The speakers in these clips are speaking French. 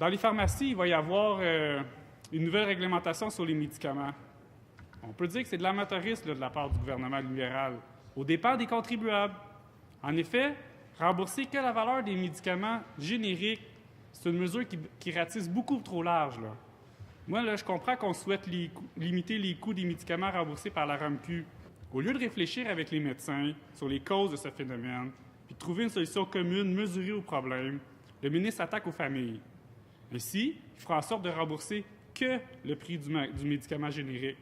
Dans les pharmacies, il va y avoir une nouvelle réglementation sur les médicaments. On peut dire que c'est de l'amateurisme de la part du gouvernement libéral, aux dépens des contribuables. En effet, rembourser que la valeur des médicaments génériques, c'est une mesure qui ratisse beaucoup trop large, là. Moi, là, je comprends qu'on souhaite limiter les coûts des médicaments remboursés par la RAMQ. Au lieu de réfléchir avec les médecins sur les causes de ce phénomène, puis de trouver une solution commune mesurée au problème, le ministre s'attaque aux familles. Ainsi, il fera en sorte de rembourser que le prix du médicament générique.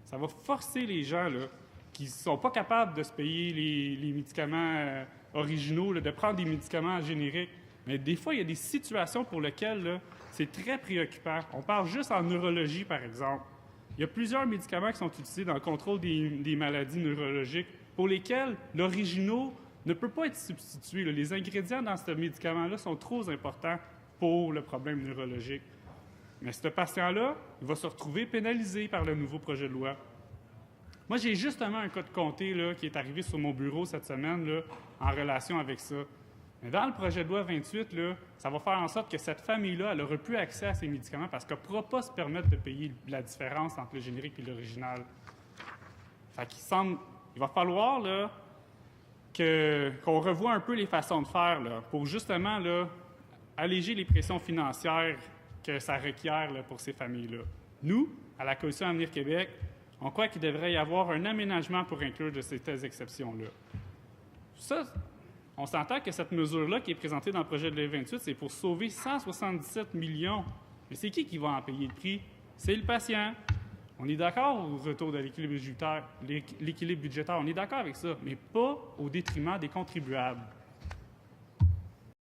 Ça va forcer les gens là, qui ne sont pas capables de se payer les médicaments originaux, là, de prendre des médicaments génériques. Mais des fois, il y a des situations pour lesquelles là, c'est très préoccupant. On parle juste en neurologie, par exemple. Il y a plusieurs médicaments qui sont utilisés dans le contrôle des maladies neurologiques pour lesquels l'originaux ne peut pas être substitué. Là. Les ingrédients dans ce médicament-là sont trop importants pour le problème neurologique. Mais ce patient-là, il va se retrouver pénalisé par le nouveau projet de loi. Moi, j'ai justement un cas de comté là, qui est arrivé sur mon bureau cette semaine là, en relation avec ça. Mais dans le projet de loi 28, là, ça va faire en sorte que cette famille-là, elle n'aura plus accès à ces médicaments parce qu'elle ne pourra pas se permettre de payer la différence entre le générique et l'original. Fait qu'il va falloir là, qu'on revoie un peu les façons de faire là, pour justement là, alléger les pressions financières que ça requiert là, pour ces familles-là. Nous, à la Coalition Avenir Québec, on croit qu'il devrait y avoir un aménagement pour inclure de ces telles exceptions-là. Ça, on s'entend que cette mesure-là qui est présentée dans le projet de loi 28, c'est pour sauver 177 millions. Mais c'est qui va en payer le prix? C'est le patient. On est d'accord au retour de l'équilibre budgétaire, on est d'accord avec ça, mais pas au détriment des contribuables.